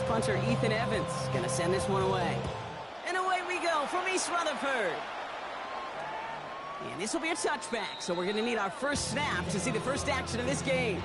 Kings punter Ethan Evans going to send this one away. And away we go from East Rutherford. And this will be a touchback, so we're going to need our first snap to see the first action of this game.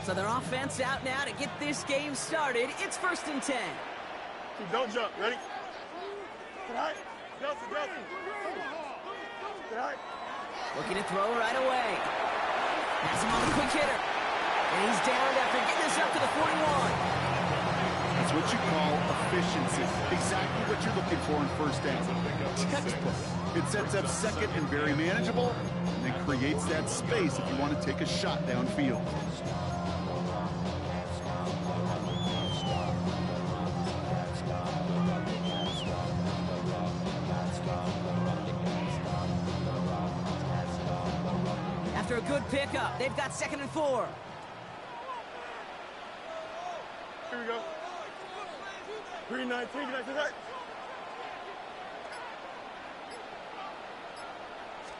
So their offense out now to get this game started. It's 1st and 10. Don't jump. Ready? Right. Justin. Right. Looking to throw right away. Has him on the quick hitter. And he's down after getting this up to the 41. That's what you call efficiency. Exactly what you're looking for in first down. Textbook. It sets up second and very manageable, and then creates that space if you want to take a shot downfield. After a good pickup, they've got 2nd and 4. Here we go. 3-19, get that.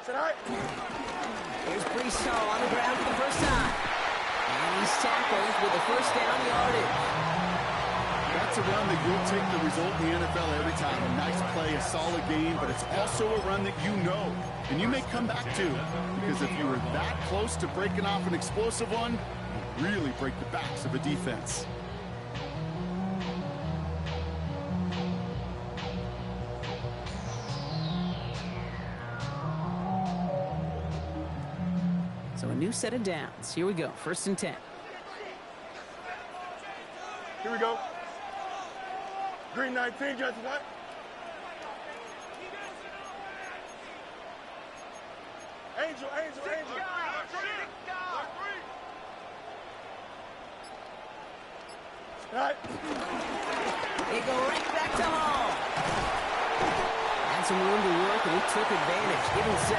Sit high. Here's Brisson on the ground for the first time. And he's tackled with the first down yardage. That's a run that you'll take the result in the NFL every time. A nice play, a solid game, but it's also a run that you know, and you may come back to. Because if you were that close to breaking off an explosive one, you really break the backs of a defense. So a new set of downs. Here we go, 1st and 10. Here we go. 3-19, Justin. Angel. Right. They go right back to Hall. Had some room to work, and he took advantage. Give him 7.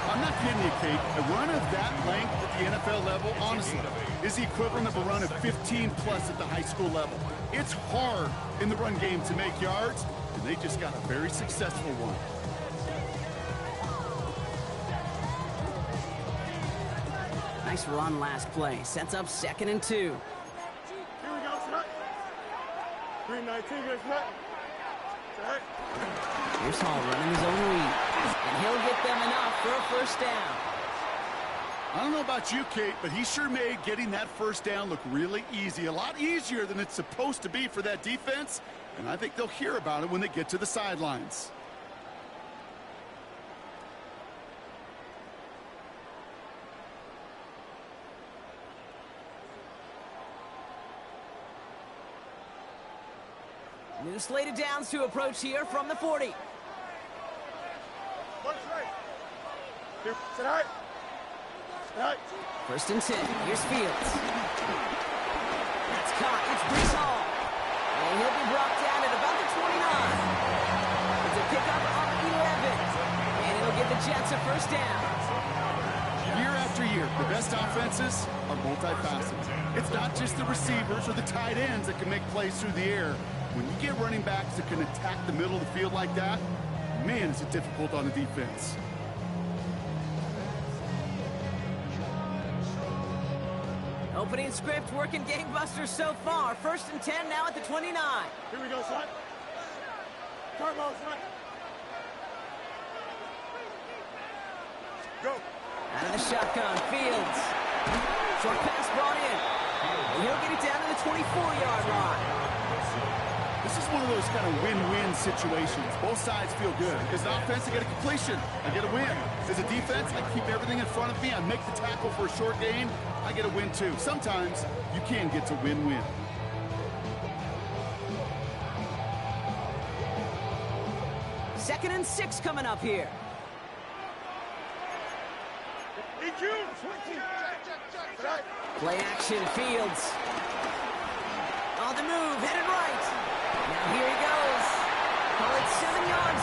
I'm not kidding you, Kate. A run of that length at the NFL level, honestly, is the equivalent of a run of 15-plus at the high school level. It's hard in the run game to make yards, and they just got a very successful one. Nice run last play. Sets up 2nd and 2. Here we go, Snut. 3-19, get Snut. Here's Hall running his own read. And he'll get them enough for a first down. I don't know about you, Kate, but he sure made getting that first down look really easy. A lot easier than it's supposed to be for that defense. And I think they'll hear about it when they get to the sidelines. New slate of downs to approach here from the 40. Here, sit high. 1st and 10. Here's Fields. That's caught. It's Brisson. And he'll be brought down at about the 29. It's a pickup of 11. And it'll give the Jets a first down. Year after year, the best offenses are multifaceted. It's not just the receivers or the tight ends that can make plays through the air. When you get running backs that can attack the middle of the field like that, man, is it difficult on the defense. Opening script working gangbusters so far. 1st and 10 now at the 29. Here we go, son. Turbo, son. Go. Out of the shotgun, Fields. Short pass brought in. And he'll get it down to the 24-yard line. This is one of those kind of win-win situations. Both sides feel good. As an offense, I get a completion. I get a win. As a defense, I keep everything in front of me. I make the tackle for a short gain. I get a win, too. Sometimes you can get to win-win. Second and 6 coming up here. Play action, Fields. On the move, headed right. Now here he goes. Call it 7 yards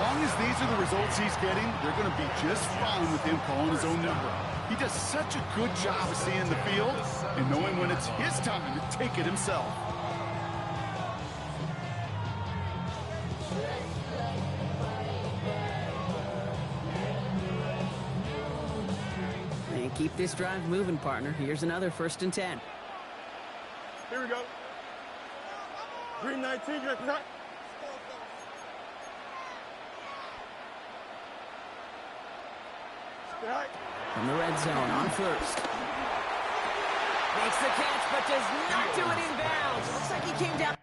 long as these are the results he's getting, they're going to be just fine with him calling his own number. He does such a good job of seeing the field and knowing when it's his time to take it himself. And keep this drive moving, partner. Here's another 1st and 10. Here we go. 319, get that. From the red zone on 1st. Makes the catch, but does not do it inbounds. Looks like he came down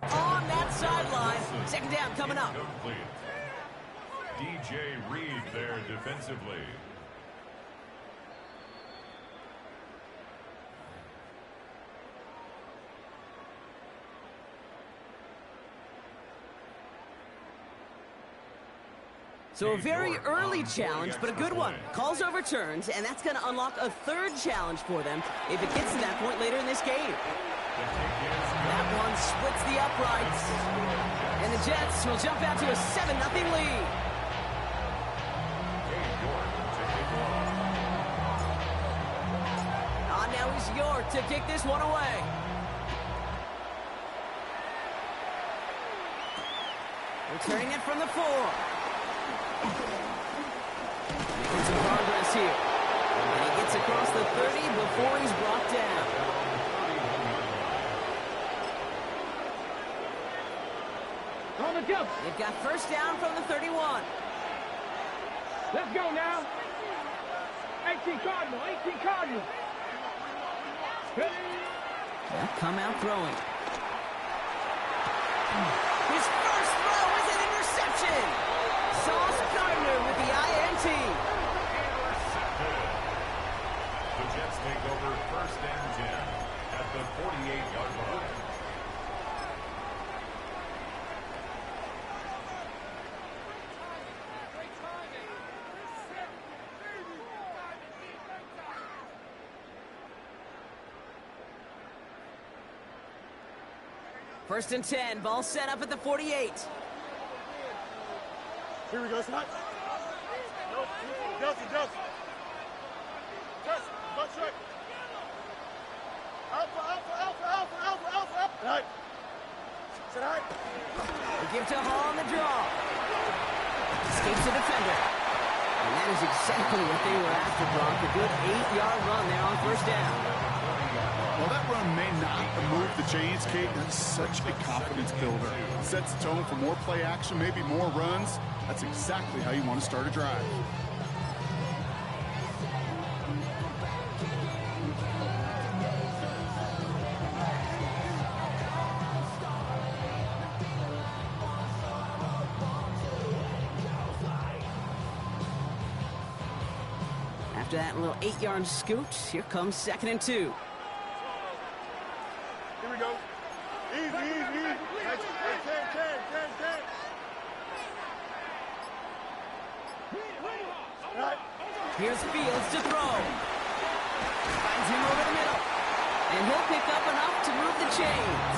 on that sideline. 2nd down coming up. DJ Reed there defensively. So a very early challenge, but a good one. Calls overturns, and that's going to unlock a 3rd challenge for them if it gets to that point later in this game. That one splits the uprights. And the Jets will jump out to a 7-0 lead. Now it's York to kick this one away. Returning it from the 4. Making some progress here. And he gets across the 30 before he's brought down. On the jump. They've got 1st down from the 31. Let's go now. 18 Cardinal, 18 Cardinal. They'll come out throwing. His first throw is an interception. Sauce Gardner with the INT. The Jets take over 1st and 10 at the 48-yard line. First and 10, ball set up at the 48. Here we go, Snap. Delta. Delta, butt check. Alpha. Right. Sit high. They give to Hall on the draw. Escapes the defender. And that is exactly what they were after, Brock. A good 8-yard run there on 1st down. Well, that run may not move the chains, Kate. That's such a confidence builder. Sets the tone for more play action, maybe more runs. That's exactly how you want to start a drive. After that little 8-yard scoot, here comes 2nd and 2. Here we go. Easy. 10. Right. Here's Fields to throw. Finds him over the middle. And he'll pick up enough to move the chains.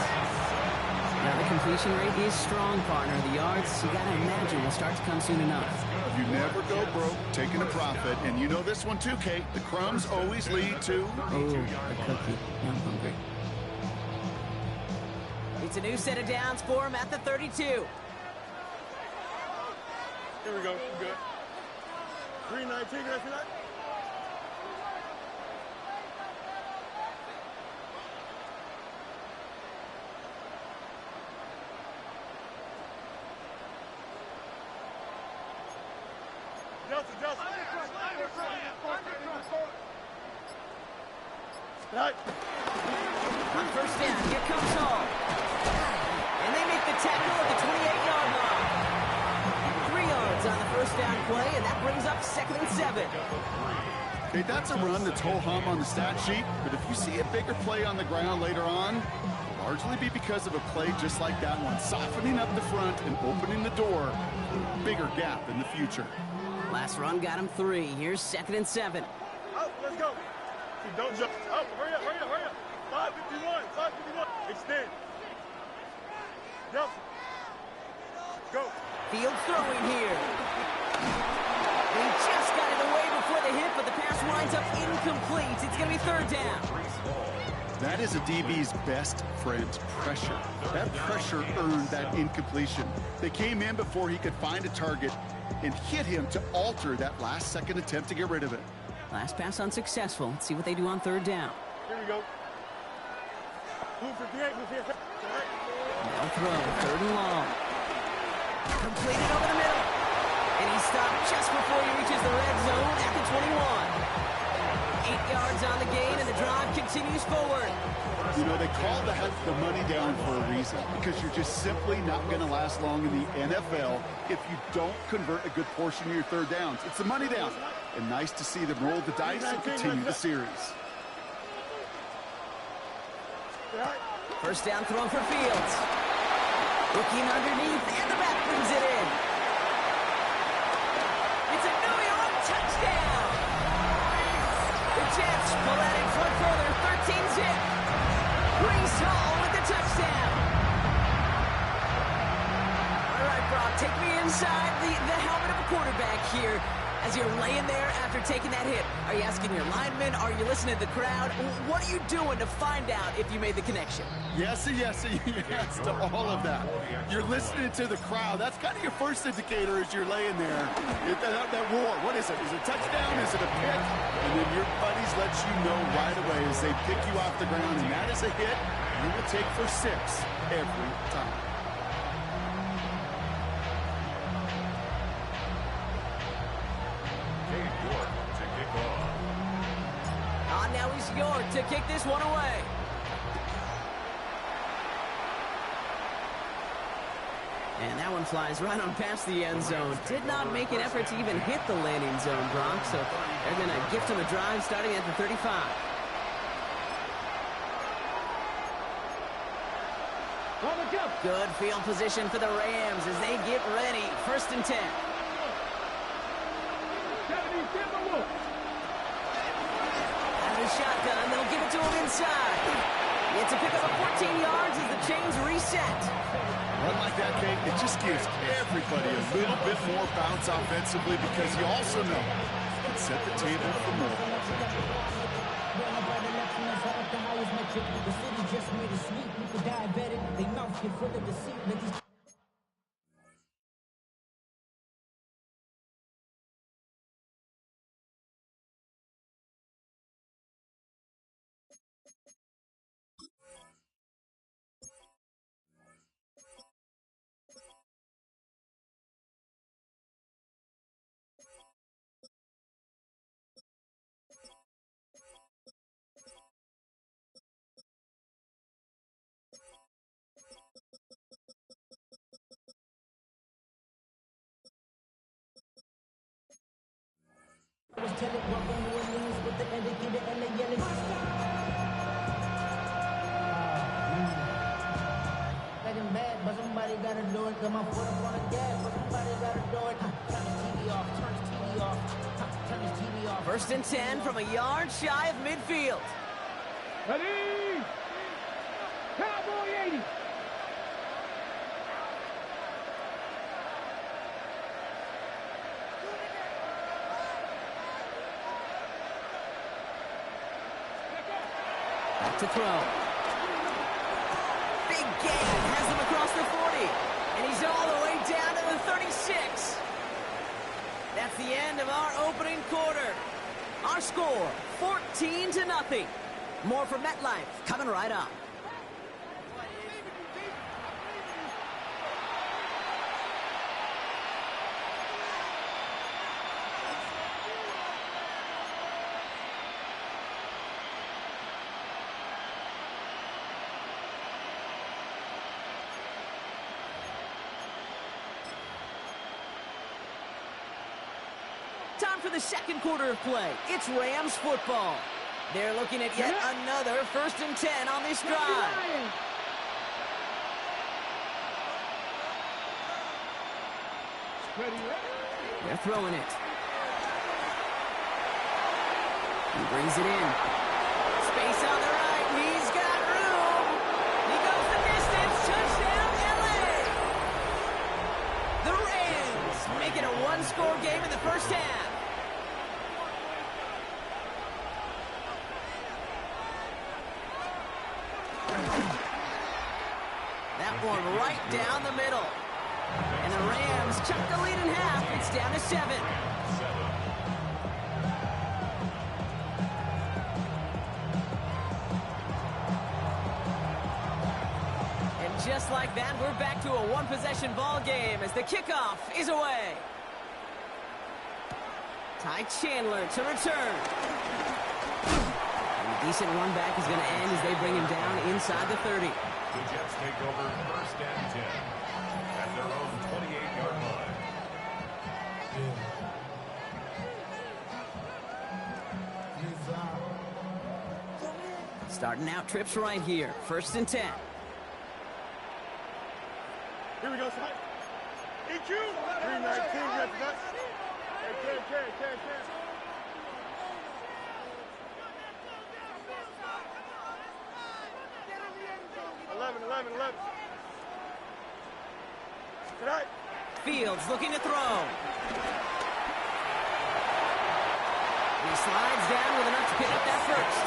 Now the completion rate is strong, partner. The yards, you gotta imagine, will start to come soon enough. You never go broke taking a profit. And you know this one too, Kate. The crumbs always lead to... Oh, a cookie. I'm hungry. It's a new set of downs for him at the 32. Here we go. We're good. 319, get that. Delta. Right. On 1st down, here comes Hall. And they make the tackle at the 28-yard line. 3 yards on the 1st down play, and that brings up 2nd and 7. Okay, that's a run that's ho-hum on the stat sheet, but if you see a bigger play on the ground later on, it'll largely be because of a play just like that one, softening up the front and opening the door for a bigger gap in the future. Last run got him 3. Here's 2nd and 7. Up, let's go. Don't jump. Up, hurry up. 551. Extend. Yep. Go. Fields throwing here. And he just got it away before the hit, but the pass winds up incomplete. It's going to be third down. That is a DB's best friend, pressure. That pressure earned that incompletion. They came in before he could find a target and hit him to alter that last-second attempt to get rid of it. Last pass unsuccessful. Let's see what they do on third down. Here we go. Move 58, move here. Now throw, third and long. Completed over the middle. And he stopped just before he reaches the red zone at the 21. 8 yards on the gain, and the drive continues forward. You know, they call that the money down for a reason, because you're just simply not going to last long in the NFL if you don't convert a good portion of your third downs. It's the money down. And nice to see them roll the dice and continue the series. First down throw for Fields. Looking underneath, and the back brings it in. It's a New York touchdown. The Jets pull that in front further, 13-zip. Brees Hall with the touchdown. All right, Brock, take me inside the helmet of a quarterback here. As you're laying there after taking that hit, are you asking your linemen? Are you listening to the crowd? What are you doing to find out if you made the connection? Yes, to all of that. You're listening to the crowd. That's kind of your first indicator as you're laying there. That roar, what is it? Is it a touchdown? Is it a pick? And then your buddies let you know right away as they pick you off the ground, and that is a hit you will take for 6 every time. Now he's York to kick this one away. And that one flies right on past the end zone. Did not make an effort to even hit the landing zone, Bronx. So they're going to gift him a drive starting at the 35. Good field position for the Rams as they get ready. First and 10. Shotgun, they'll give it to him inside. It's a pickup of 14 yards as the chains reset. Run like that, Kate, it just gives everybody a little bit more bounce offensively because you also know it set the table for more. But somebody gotta do it. Come on, put him on the gas. But somebody gotta do it. Turn his TV off. Turn his TV off. Turn his TV off. First and 10 from a yard shy of midfield. Ready? Cowboy 80. Back to throw. Big gain has him across the 40. And he's all the way down to the 36. That's the end of our opening quarter. Our score, 14-0. More from MetLife coming right up. Time for the second quarter of play. It's Rams football. They're looking at yet another first and 10 on this drive. They're throwing it. He brings it in. Space on the right. He's got room. He goes the distance. Touchdown, LA. That one right down the middle. And the Rams chuck the lead in half. It's down to 7. And just like that, we're back to a one-possession ball game as the kickoff is away. Ty Chandler to return. And a decent run back is going to end as they bring him down inside the 30. The Jets take over first and 10 at their own 28-yard line. Starting out trips right here. First and 10. Here we go, son. EQ. 319, red nuts. Can. 11. Tonight. Fields looking to throw. He slides down with enough to pick up that first.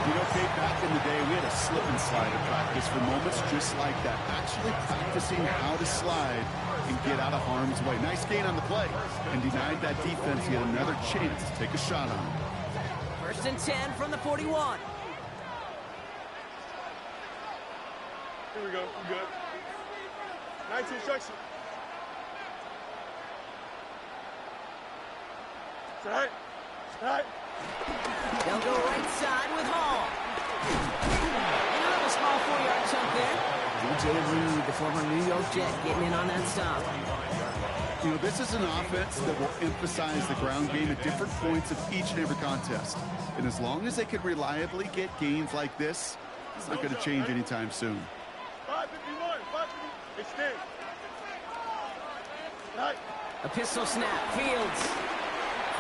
You know, Kate, back in the day, we had a slip and slide in practice for moments just like that. Actually practicing how to slide and get out of harm's way. Nice gain on the play. And denied that defense yet another chance to take a shot on him. First and 10 from the 41. Here we go. We good. 19 instruction. Tonight. They'll go right side with Hall. Another small 4-yard chunk there. DJ Reed, the former New York Jet, getting in on that stop. You know, this is an offense that will emphasize the ground game at different points of each and every contest. And as long as they can reliably get gains like this, it's not going to change anytime soon. 551. Extend. Tonight. A pistol snap. Fields.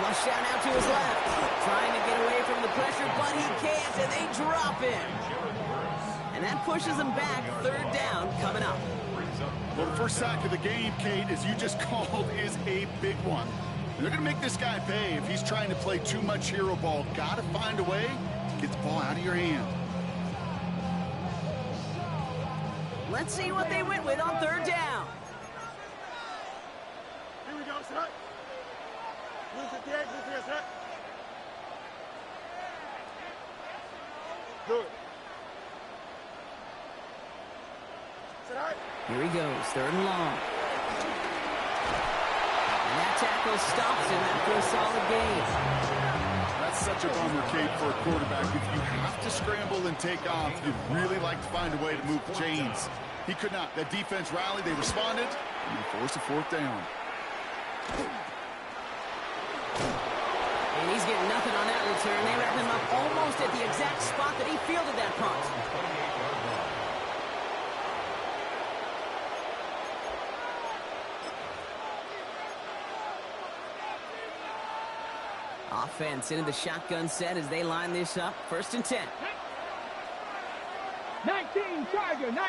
Flush down out to his left. Trying to get away from the pressure, but he can't, and they drop him. And that pushes them back. Third down coming up. Well, the first sack of the game, Kate, as you just called, is a big one. And they're going to make this guy pay if he's trying to play too much hero ball. Got to find a way to get the ball out of your hand. Let's see what they went with on third down. Here we go, son. Blue 58, son. Good. Tonight. Here he goes, third and long. And that tackle stops him after a solid gain. That's such a bummer, Kate, for a quarterback. If you have to scramble and take off, you'd really like to find a way to move the chains. He could not. That defense rallied, they responded, and they forced a fourth down. And he's getting nothing on that return. They wrap him up almost at the exact spot that he fielded that punt. Offense into the shotgun set as they line this up. First and 10. 19 Tiger. Now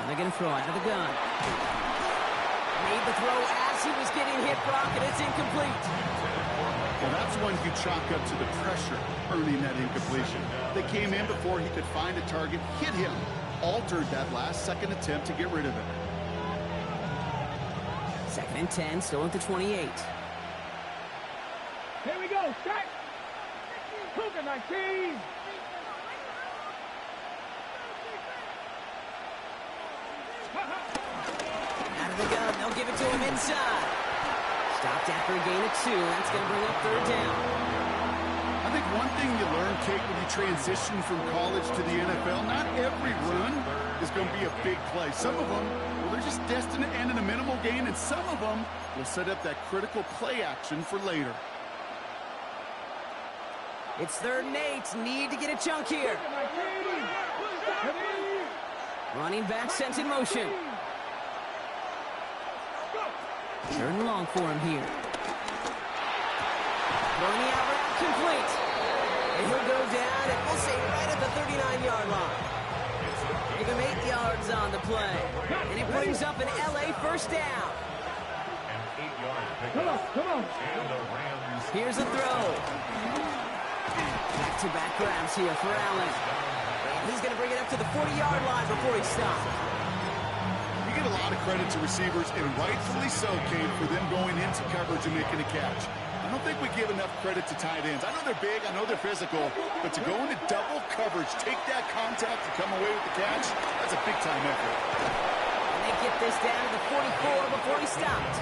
they're going to throw out of the gun. Made the throw as he was getting hit, Brock, and it's incomplete. Well, that's one you chalk up to the pressure earning that incompletion. They came in before he could find a target, hit him, altered that last-second attempt to get rid of it. Second and 10, still at the 28. Here we go. Strike. Cougar 19. Out of the gun, they'll give it to him inside. Stopped after a gain of 2. That's going to bring up third down. I think one thing you learn, Kate, when you transition from college to the NFL, not every run is going to be a big play. Some of them, well, they're just destined to end in a minimal gain, and some of them will set up that critical play action for later. It's third and 8. Need to get a chunk here. Running back sent in motion. Third and long for him here. Throwing the out route complete. And he'll go down, and we'll say right at the 39-yard line. Give him 8 yards on the play. And it brings up an LA first down. An yard Come on, pickup. come on. And the Rams. Here's a throw. Back-to-back grabs here for Allen. And he's going to bring it up to the 40-yard line before he stops. You get a lot of credit to receivers, and rightfully so, Kane, for them going into coverage and making a catch. I don't think we give enough credit to tight ends. I know they're big, I know they're physical, but to go into double coverage, take that contact, and come away with the catch, that's a big-time effort. And they get this down to the 44 before he stopped.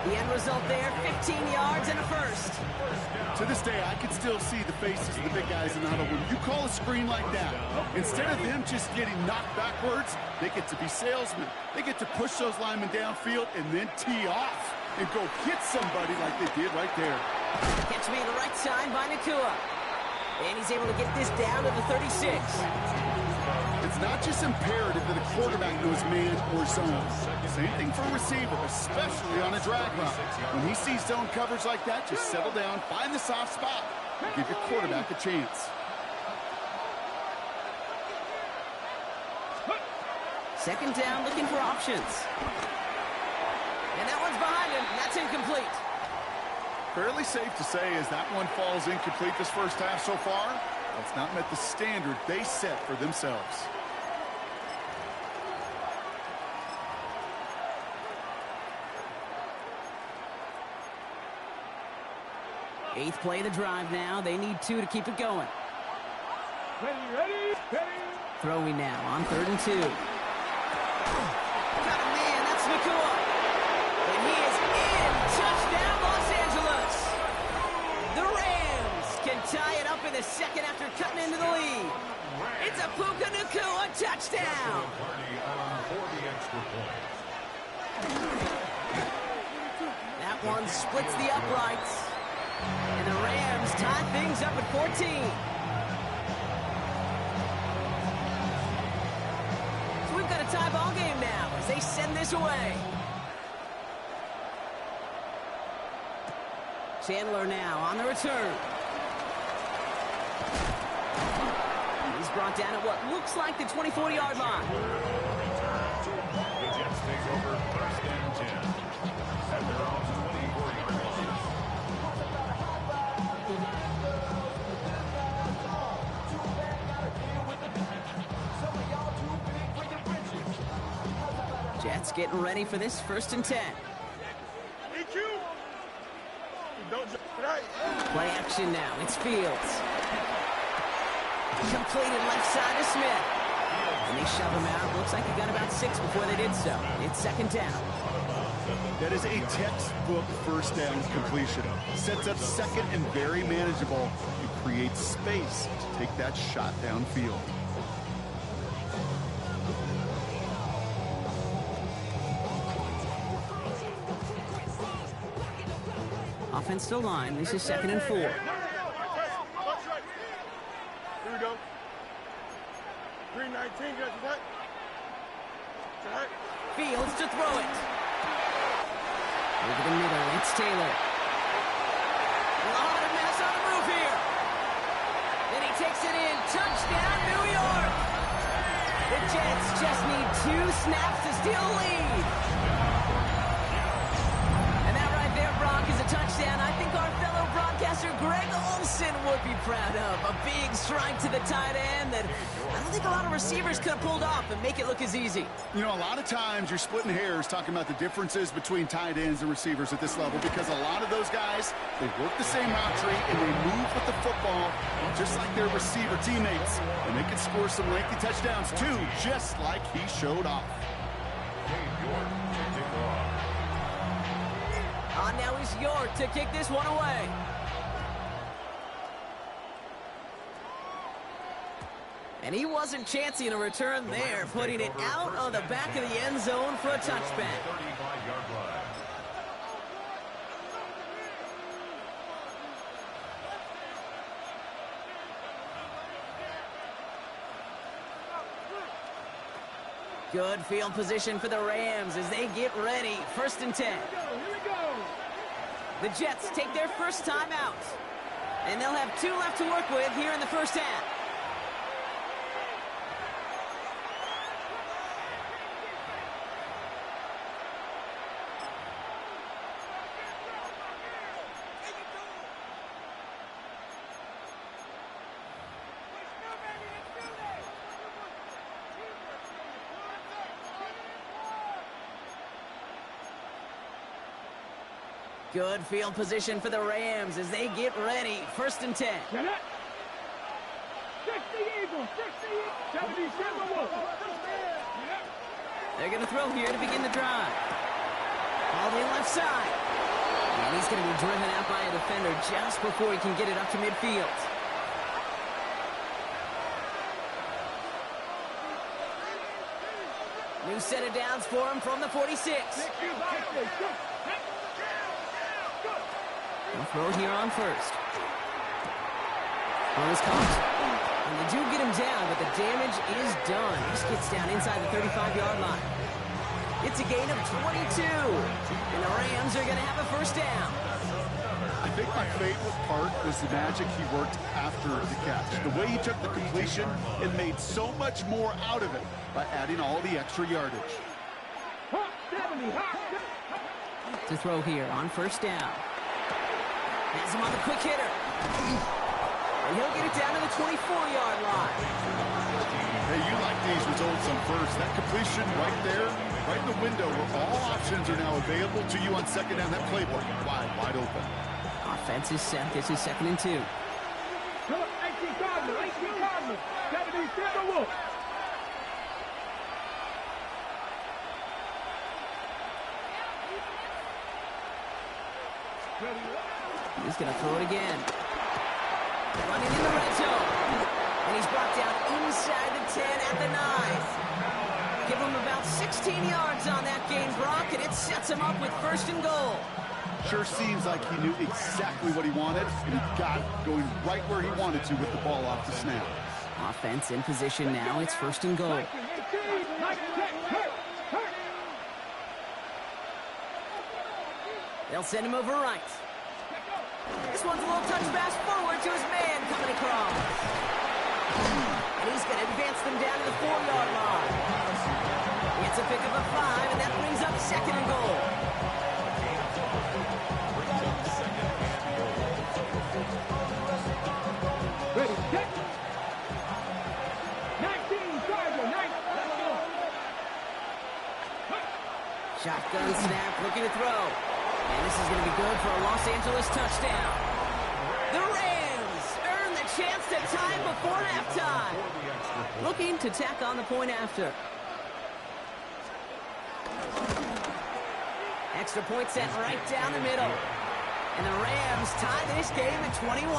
The end result there, 15 yards and a first. To this day, I can still see the faces of the big guys in the huddle. When you call a screen like that, instead of them just getting knocked backwards, they get to be salesmen. They get to push those linemen downfield and then tee off and go hit somebody like they did right there. Catch me in the right side by Nakua. And he's able to get this down to the 36. It's not just imperative that a quarterback knows man or zone. Same thing for a receiver, especially on a drag route. When he sees zone coverage like that, just settle down, find the soft spot, and give your quarterback a chance. Second down, looking for options. And that one's behind him. That's incomplete. Fairly safe to say as that one falls incomplete this first half so far, that's not met the standard they set for themselves. Eighth play of the drive now. They need 2 to keep it going. Ready. Throwing now on 3rd and 2. Got a man. That's Nakua. And he is in. Touchdown, Los Angeles. The Rams can tie it up in the second after cutting into the lead. It's a Puka Nakua touchdown. That one splits the uprights. And the Rams tie things up at 14. So we've got a tie ball game now as they send this away. Chandler now on the return. He's brought down at what looks like the 24-yard line. The Jets take over 1st and 10 at their own 24-yard line. Jets getting ready for this 1st and 10. EQ. Don't jump right. Play action now. It's Fields. Completed left side to Smith. And they shove him out. Looks like he got about 6 before they did so. It's 2nd down. That is a textbook first down completion. Sets up second and very manageable. You create space to take that shot downfield. Offensive line. This is 2nd and 4. Here we go. 319, guys, what? Right. Fields to throw it. Over the middle, it's Taylor. A lot of mess on the move here. Then he takes it in. Touchdown, New York. The Jets just need 2 snaps to steal the lead. And that right there, Brock, is a touchdown I think our fellow broadcaster Greg Olsen would be proud of. A big strike to the tight end that I don't think a lot of receivers could have pulled off and make it look as easy. You know, a lot of times you're splitting hairs talking about the differences between tight ends and receivers at this level because a lot of those guys, they work the same route tree and they move with the football just like their receiver teammates. And they can score some lengthy touchdowns too, just like he showed off. On now is York to kick this one away. And he wasn't chancing a return there, putting it out on the back of the end zone for a touchback. 35-yard line. Good field position for the Rams as they get ready. 1st and 10. Here we go. The Jets take their first time out. And they'll have 2 left to work with here in the first half. Good field position for the Rams as they get ready. 1st and 10. 60 Eagles, 70 Silver. They're going to throw here to begin the drive. All the left side. And he's going to be driven out by a defender just before he can get it up to midfield. New set of downs for him from the 46. He'll throw here on 1st. Well, is caught. And they do get him down, but the damage is done. He just gets down inside the 35-yard line. It's a gain of 22. And the Rams are going to have a 1st down. I think my favorite part was the magic he worked after the catch. The way he took the completion and made so much more out of it by adding all the extra yardage. To throw here on 1st down. Has him on the quick hitter. And he'll get it down to the 24-yard line. Hey, you like these results on 1st. That completion right there, right in the window where all options are now available to you on 2nd down. That playbook wide open. Offense is set. This is 2nd and 2. 18 Cardinals, 70 Silver. He's going to throw it again. Running in the red zone. And he's brought down inside the 10 at the 9. Give him about 16 yards on that gain, Brock, and it sets him up with 1st and goal. Sure seems like he knew exactly what he wanted, and he got it going right where he wanted to with the ball off the snap. Offense in position now. It's 1st and goal. They'll send him over right. This one's a little touch pass forward to his man coming across. And he's going to advance them down to the 4-yard line. It's a pickup of 5, and that brings up 2nd and goal. Ready, set. 19, Charger, 9. Shotgun snap, looking to throw. And this is going to be good for a Los Angeles touchdown. The Rams earn the chance to tie before halftime. Looking to tack on the point after. Extra point set right down the middle. And the Rams tie this game at 21.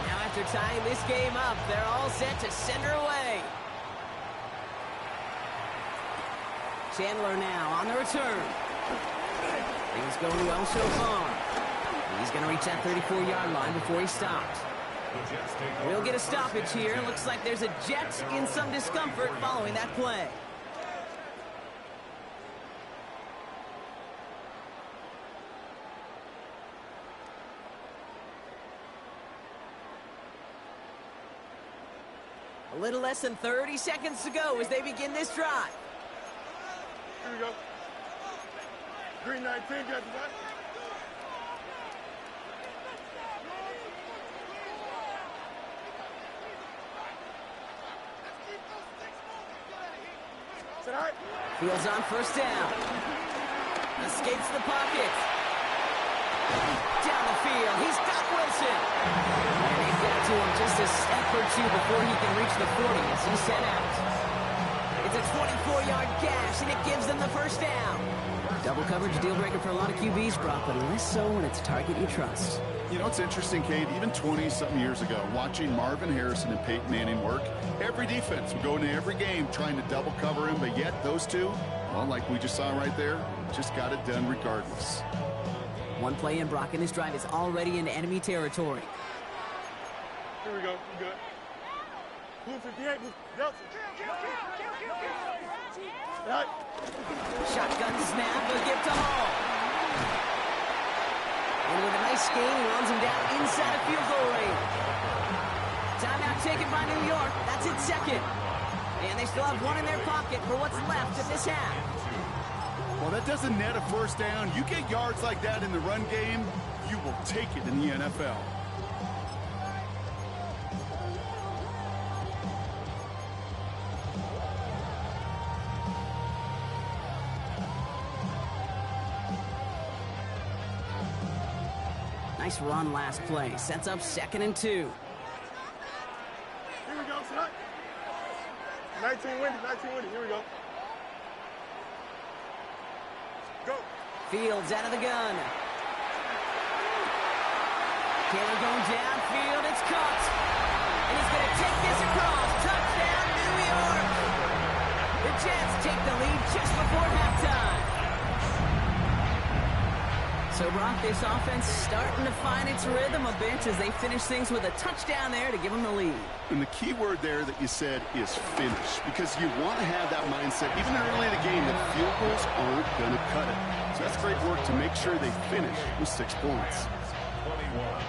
Now after tying this game up, they're all set to send her away. Chandler now on the return. Things going well so far. He's going to reach that 34-yard line before he stops. We'll get a stoppage here. Looks like there's a Jet in some discomfort following that play. A little less than 30 seconds to go as they begin this drive. Here we go. Green 19, got the back. Fields on 1st down. Escapes the pocket. Down the field. He's got Wilson. And they get to him just a step or two before he can reach the 40 as he's sent out. It's a 24-yard gash, and it gives them the 1st down. Double coverage deal breaker for a lot of QBs, Brock, but less so when it's a target you trust. You know, it's interesting, Kate, even 20-something years ago, watching Marvin Harrison and Peyton Manning work, every defense would go into every game trying to double cover him, but yet those two, well, like we just saw right there, just got it done regardless. One play in, Brock, and this drive is already in enemy territory. Here we go. We good. Blue 58. Blue. Nelson. Right. Shotgun snap, a give to Hall. And with a nice gain, he runs him down inside a field goal range. Timeout taken by New York. That's its 2nd. And they still have one in their pocket for what's left of this half. Well, that doesn't net a 1st down. You get yards like that in the run game, you will take it in the NFL. nice run last play. Sets up 2nd and 2. Here we go, son. 19 windy, here we go. Go. Fields out of the gun. Taylor going downfield. It's caught. And he's going to take this across. Touchdown, New York. The Jets take the lead just before halftime. So, Brock, this offense starting to find its rhythm a bit as they finish things with a touchdown there to give them the lead. And the key word there that you said is finish, because you want to have that mindset, even early in the game, that field goals aren't going to cut it. So that's great work to make sure they finish with 6 points. 21.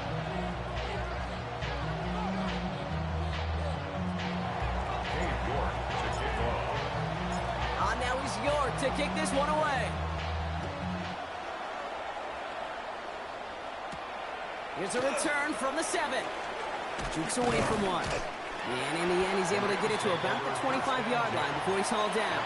Now he's York to kick this one away. Here's a return from the 7. Jukes away from one. And in the end, he's able to get it to about the 25-yard line before he's hauled down.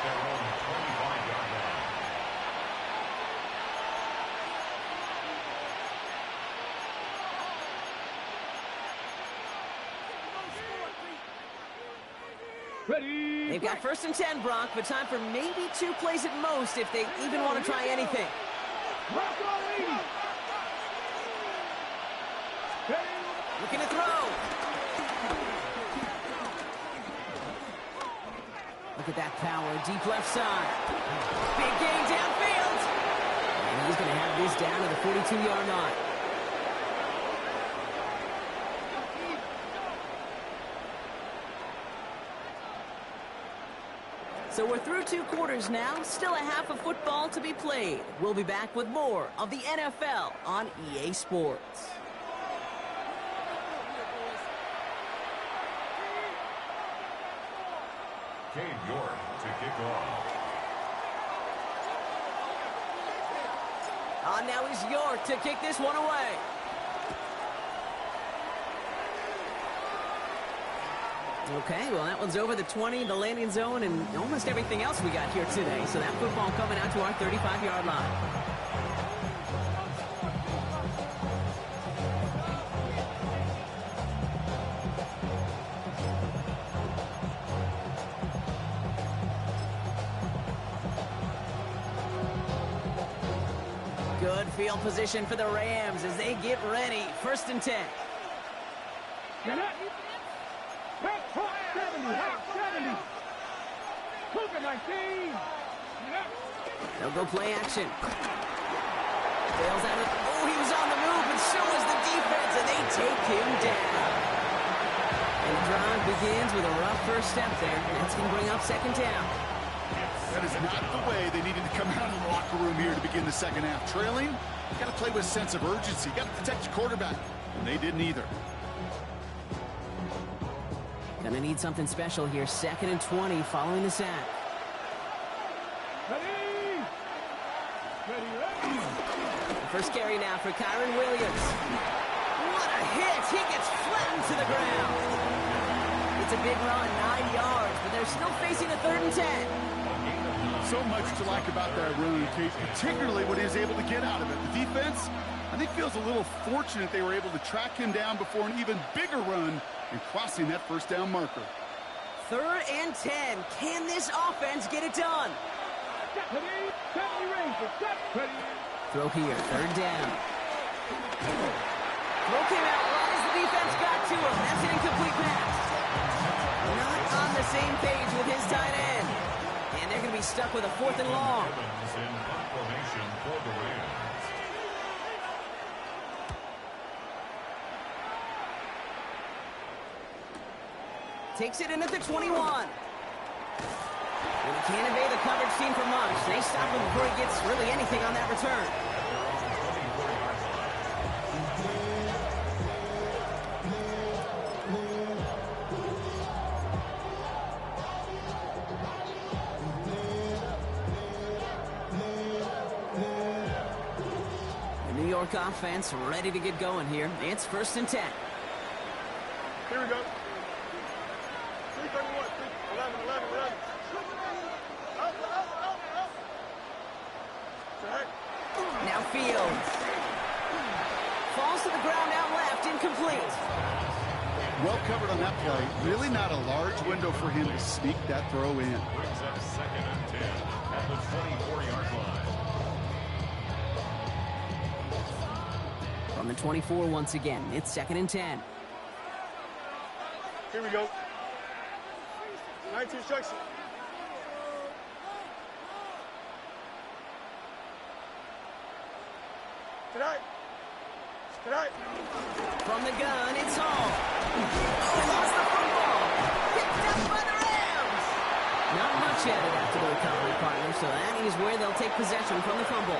Ready. They've got 1st and 10, Brock, but time for maybe 2 plays at most if they even want to try anything. Looking to throw. Look at that power, deep left side. Big gain downfield. And he's going to have this down to the 42-yard line. So we're through 2 quarters now. Still a half of football to be played. We'll be back with more of the NFL on EA Sports. Cade York to kick off. Now he's York to kick this one away. Okay, well, that one's over the 20, the landing zone, and almost everything else we got here today. So that football coming out to our 35-yard line. Good field position for the Rams as they get ready. 1st and 10. Get it. 70. Cougar 19. They'll go play action. Bails out of... Oh, he was on the move, and so was the defense, and they take him down. And the drive begins with a rough first step there. That's going to bring up 2nd down. That is not the way they needed to come out of the locker room here to begin the 2nd half. Trailing, you got to play with a sense of urgency. You got to protect your quarterback, and they didn't either. Gonna need something special here. 2nd and 20 following the sack. Ready. First carry now for Kyron Williams. What a hit! He gets flattened to the ground. It's a big run, 9 yards, but they're still facing a 3rd and 10. So much to like about that run, Kate, particularly what he was able to get out of it. The defense, I think, feels a little fortunate they were able to track him down before an even bigger run and crossing that 1st down marker. 3rd and 10. Can this offense get it done? Throw here, 3rd down. Throw came out right as the defense got to him. That's an incomplete pass. Not on the same page with his tight end. And they're going to be stuck with a 4th and long. In proclamation for the Rams. Takes it in at the 21. And he can't evade the coverage team for much. They stop him before he gets really anything on that return. The New York offense ready to get going here. It's 1st and 10. Here we go. 331, 11. Out. Now Fields. falls to the ground out left, incomplete. Well covered on that play. Really not a large window for him to sneak that throw in. Brings up 2nd and 10 at the 24-yard line. From the 24 once again, it's 2nd and 10. Here we go. 19 instruction. Tonight. From the gun, it's Hall. Oh, he lost the football. Picked up by the Rams. Not much added after the recovery, partner, so that is where they'll take possession from the fumble.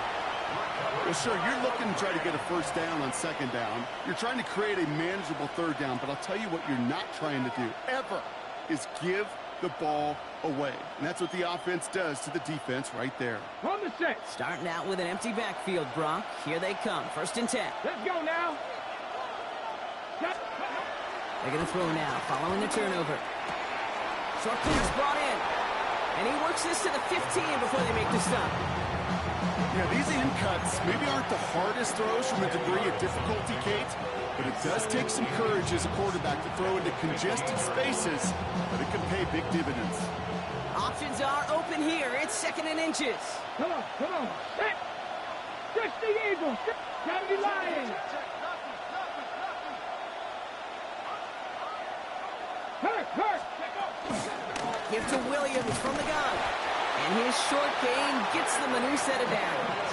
Well, sure, you're looking to try to get a first down on 2nd down. You're trying to create a manageable 3rd down, but I'll tell you what you're not trying to do, ever, is give the ball away. And that's what the offense does to the defense right there. From the 6. Starting out with an empty backfield, Brock. Here they come, 1st and 10. Let's go now. They're going to throw now, following the turnover. Short pass brought in. And he works this to the 15 before they make the stop. Yeah, these in cuts maybe aren't the hardest throws from a degree of difficulty, Kate, but it does take some courage as a quarterback to throw into congested spaces, but it can pay big dividends. Options are open here. It's 2nd and inches. Come on. Set. Stretch the eagle. Gotta be lying. Hurt. Give to Williams from the gun. And his short gain gets them a new set of downs.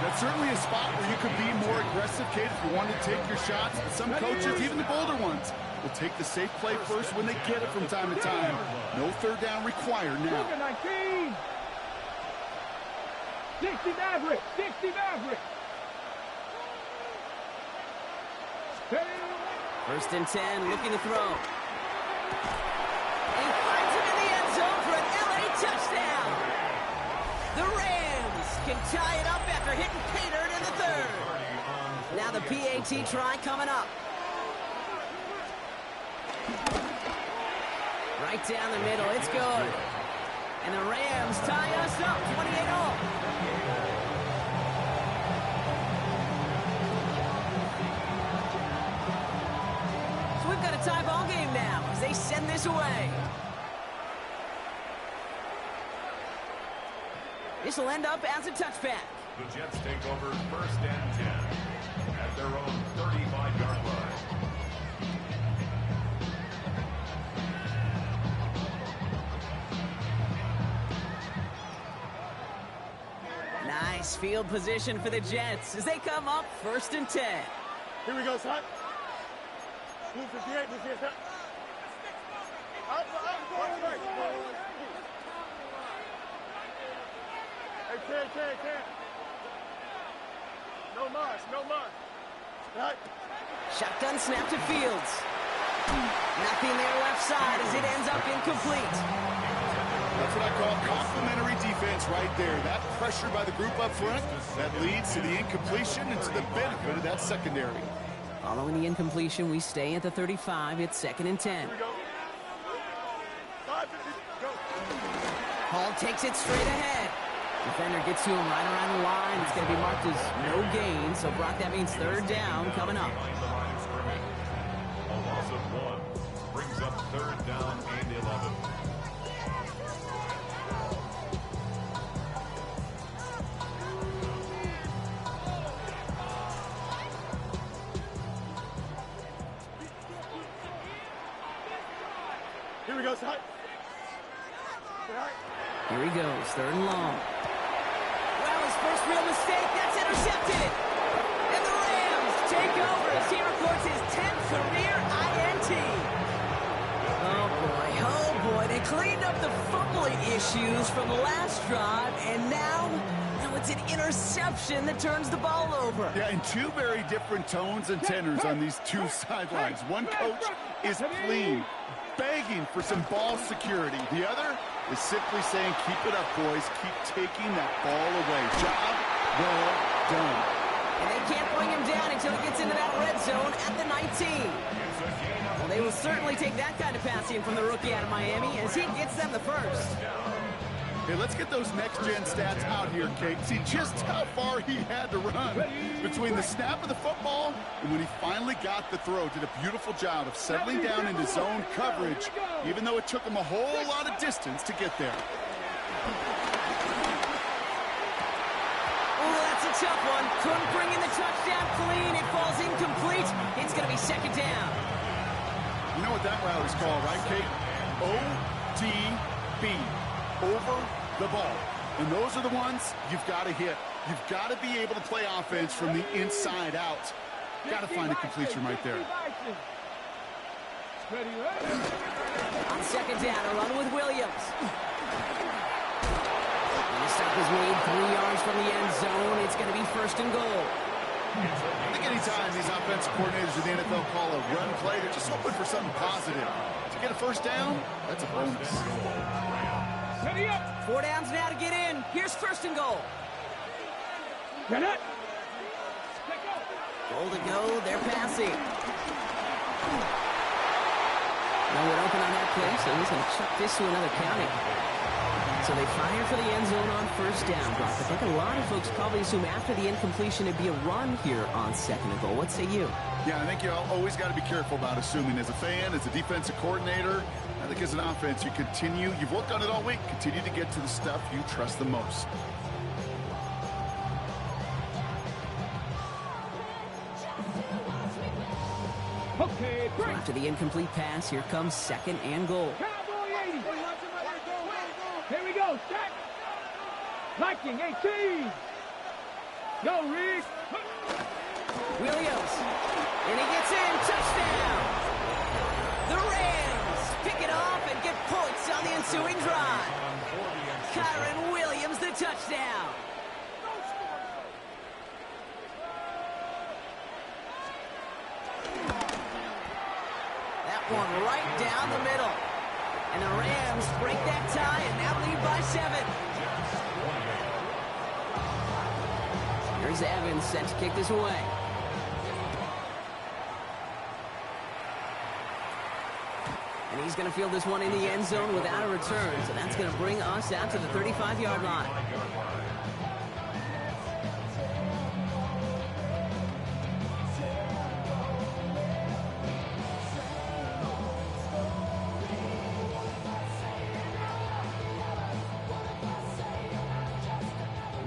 That's certainly a spot where you could be more aggressive, Kate, if you want to take your shots. But some coaches, even the bolder ones, will take the safe play first when they get it from time to time. No 3rd down required now. 19. 60 Maverick. 60 Maverick. 1st and 10, looking to throw. He finds him in the end zone for an LA touchdown. The Rams can tie it up after hitting pay dirt in the 3rd. Now the PAT try coming up. Right down the middle, it's good. And the Rams tie us up, 28-all. So we've got a tie ball game now as they send this away. This will end up as a touchback. The Jets take over 1st and 10 at their own 35-yard line. Nice field position for the Jets as they come up 1st and 10. Here we go, son. Blue 58, blue 58. Up. Hey, Ken. No march. Right. Shotgun snap to Fields. Nothing there left side as it ends up incomplete. That's what I call complementary defense right there. That pressure by the group up front, that leads to the incompletion and to the benefit of that secondary. Following the incompletion, we stay at the 35. It's 2nd and 10. Here we go. 5-50, go. Hall takes it straight ahead. Defender gets to him right around the line. It's going to be marked as no gain. So, Brock, that means 3rd down coming up. A loss of 1 brings up 3rd down and 11. Here we go, son. Here he goes, 3rd and long. Well, his first real mistake, that's intercepted. And the Rams take over as he records his 10th career INT. Oh boy, they cleaned up the fumbling issues from the last drive, and now it's an interception that turns the ball over. Yeah, and 2 very different tones and tenors on these 2 sidelines. One coach is pleading, begging for some ball security. The other is simply saying, keep it up, boys. Keep taking that ball away. Job well done. And they can't bring him down until he gets into that red zone at the 19. Well, they will certainly take that kind of passing from the rookie out of Miami as he gets them the first. Hey, let's get those next-gen stats out here, Kate. See just how far he had to run between the snap of the football and when he finally got the throw. Did a beautiful job of settling down into zone coverage, even though it took him a whole lot of distance to get there. Oh, that's a tough one. Couldn't bring in the touchdown clean. It falls incomplete. It's going to be second down. You know what that route is called, right, Kate? OTB. Over the ball. And those are the ones you've got to hit. You've got to be able to play offense from the inside out. Got to find a completion right there. On second down, a run with Williams. And the stop is made 3 yards from the end zone. It's going to be first and goal. I think anytime these offensive coordinators in the NFL call a run play, they're just hoping for something positive. To get a first down, that's a bonus. 4 downs now to get in. Here's first and goal. Get it. Goal to go. They're passing. No one open on that play, so he's going to chuck this to another county. So they fire for the end zone on first down, Brock. I think a lot of folks probably assume after the incompletion it'd be a run here on second and goal. What say you? Yeah, I think you always got to be careful about assuming. As a fan, as a defensive coordinator, I think as an offense, you've worked on it all week, continue to get to the stuff you trust the most. Okay, So break. after the incomplete pass, here comes second and goal. Cowboy 80. Here we go. Set. Viking 18. Go, Reed. Williams. And he gets in. Touchdown. The Rams pick it off and get points on the ensuing drive. Kyron Williams, the touchdown. That one right down the middle. And the Rams break that tie and now lead by 7. Here's Evans set to kick this away. And he's going to field this one in the end zone without a return. So that's going to bring us out to the 35-yard line.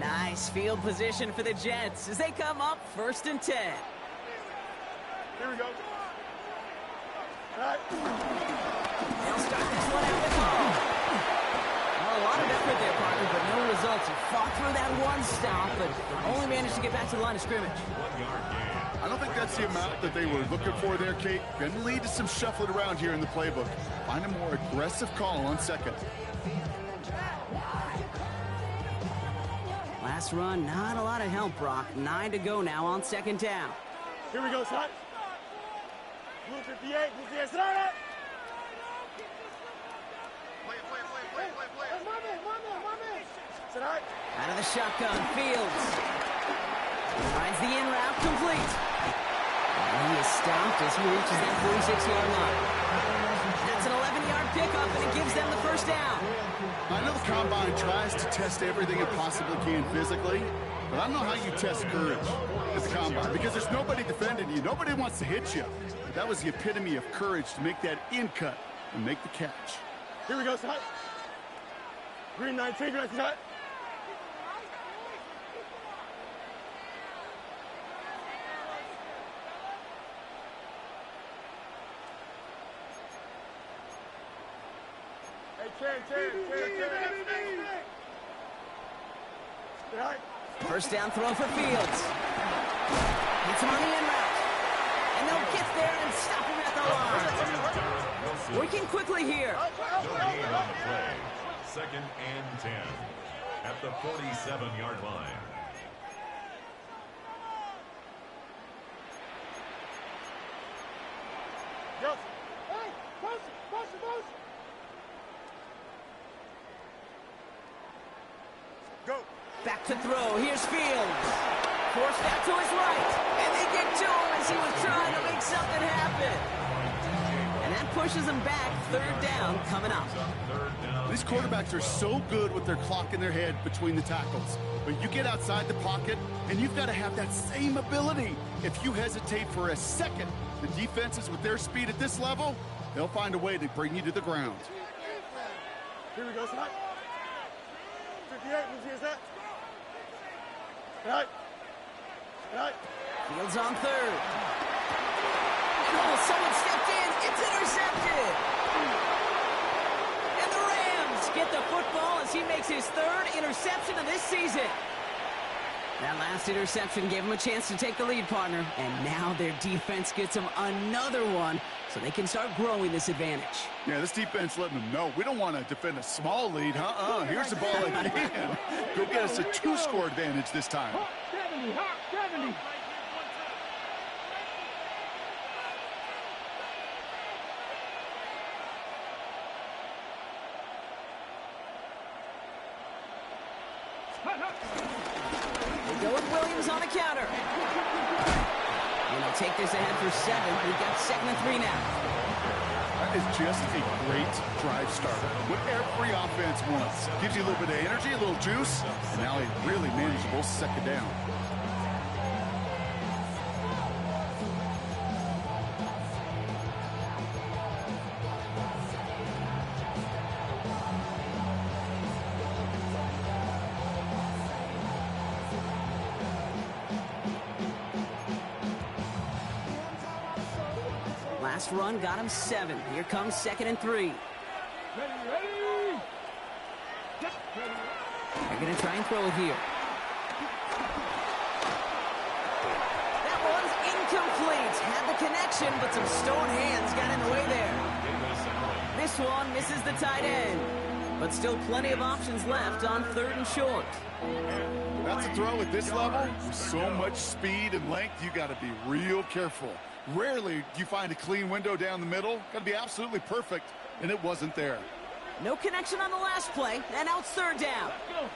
Nice field position for the Jets as they come up first and 10. Here we go. All right. They'll start this one out with home. Well, a lot of effort there, partner, but no results. He fought through that one stop, but only managed to get back to the line of scrimmage. I don't think that's the amount that they were looking for there, Kate. Going to lead to some shuffling around here in the playbook. Find a more aggressive call on second. Last run, not a lot of help, Brock. 9 to go now on second down. Here we go, son. Blue 58, blue 58, sit down. Sit down. Out of the shotgun, Fields. Finds the in route complete. And he is stopped as he reaches that 46-yard line. That's an 11-yard pickup, and it gives them the first down. I know the Combine tries to test everything it possibly can physically, but I don't know how you test courage at the Combine because there's nobody defending you. Nobody wants to hit you. That was the epitome of courage to make that in cut and make the catch. Here we go, son. Green 19, green 19, son. First down throw for Fields. Hits him on the in route. And they'll get there and stop him at the line. Working quickly here. Second and 10 at the 47-yard line. Go. Back to throw. Here's Fields. Forced out to his right. And they get to him as he was trying to make something happen. And And that pushes them back. Third down coming up. These quarterbacks are so good with their clock in their head between the tackles. But you get outside the pocket, and you've got to have that same ability. If you hesitate for a second, the defenses with their speed at this level, they'll find a way to bring you to the ground. Here we go, Snap. 58, here's that. Right. Right. Fields on third. Oh, someone stepped in. It's intercepted. And the Rams get the football as he makes his third interception of this season. That last interception gave him a chance to take the lead, partner. And now their defense gets them another one so they can start growing this advantage. Yeah, this defense letting them know we don't want to defend a small lead. Here's the ball again. Go get us a 2-score advantage this time. 70, 70. They go with Williams on the counter. And they'll take this ahead for 7. We've got 2nd and 3 now. That is just a great drive starter. What every offense wants. Gives you a little bit of energy, a little juice, and now a really manageable second down. Last run got him 7. Here comes 2nd and 3. Ready. They're going to try and throw it here. That one's incomplete. Had the connection, but some stone hands got in the way there. This one misses the tight end. But still plenty of options left on 3rd and short. That's a throw at this level. With so much speed and length, you got to be real careful. Rarely do you find a clean window down the middle. Got to be absolutely perfect, and it wasn't there. No connection on the last play, and now it's 3rd down. Go.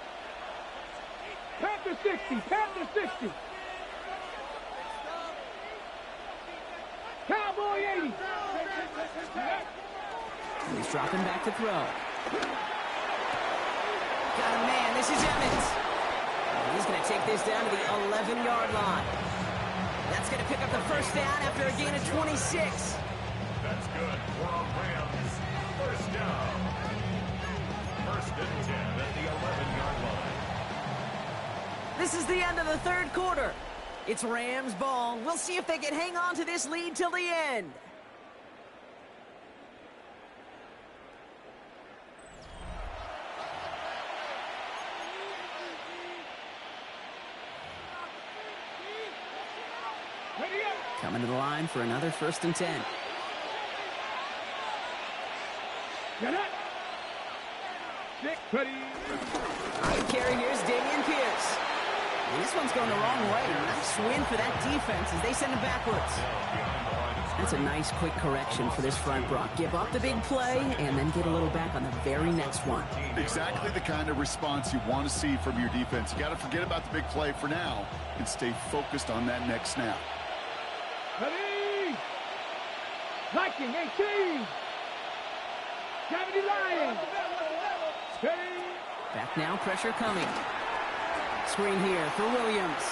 Panther 60, Panther 60. Cowboy 80. He's dropping back to throw. Got a man. This is Evans. And he's going to take this down to the 11-yard line. That's going to pick up the 1st down after a gain of 26. That's good for a Rams. 1st down. 1st and 10 at the 11-yard line. This is the end of the 3rd quarter. It's Rams ball. We'll see if they can hang on to this lead till the end. Coming to the line for another 1st and 10. Get it. Stick. Ready. On the carry, here's Dameon Pierce. And this one's going the wrong way. Nice win for that defense as they send it backwards. That's a nice quick correction for this front, Brock. Give up the big play and then get a little back on the very next one. Exactly the kind of response you want to see from your defense. You got to forget about the big play for now and stay focused on that next snap. Ready. Viking 18. 70 Lions. Ready. Back now, pressure coming. Screen here for Williams.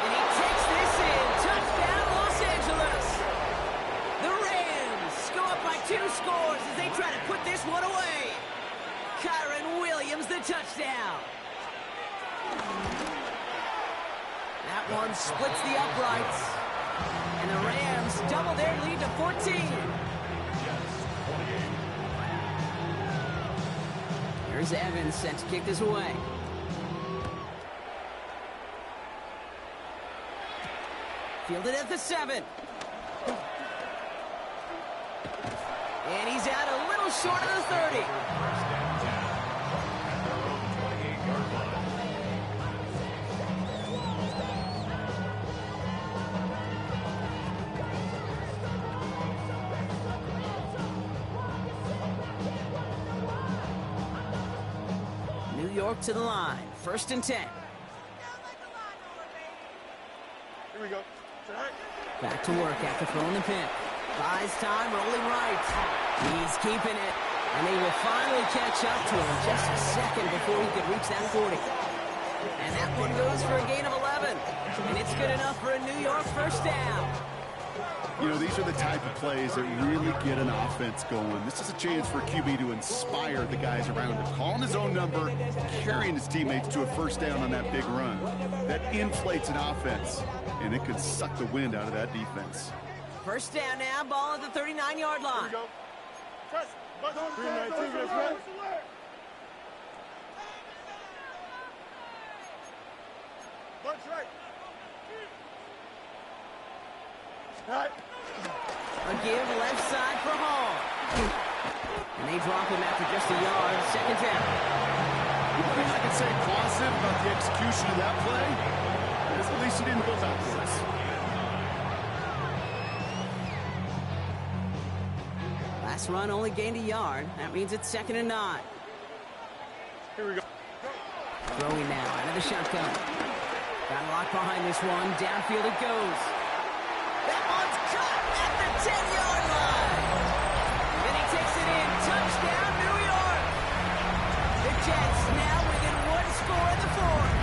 And he takes this in. Touchdown, Los Angeles. The Rams go up by 2 scores as they try to put this one away. Kyron Williams, the touchdown. That one splits the uprights. And the Rams double their lead to 14. Here's Evans set to kick this away. Fielded at the 7. And he's out a little short of the 30. New York to the line. 1st and 10. Here we go. Back to work after throwing the pin. Buys time, rolling right. He's keeping it. And they will finally catch up to him just a second before he could reach that 40. And that one goes for a gain of 11. And it's good enough for a New York first down. You know, these are the type of plays that really get an offense going. This is a chance for QB to inspire the guys around him. Calling his own number, carrying his teammates to a first down on that big run. That inflates an offense, and it could suck the wind out of that defense. First down now, ball at the 39-yard line. Here we go. Press. 319, that's right. Bunch right. All right. A give left side for Hall. And they drop him after just a yard. Second down. One thing I can say positive about the execution of that play is at least he didn't go backwards. Last run only gained a yard. That means it's 2nd and 9. Here we go. Throwing now out of the shotgun. Got a lock behind this one. Downfield it goes. That one's caught at the 10-yard line. Then he takes it in. Touchdown, New York. The Jets now within one score in the fourth.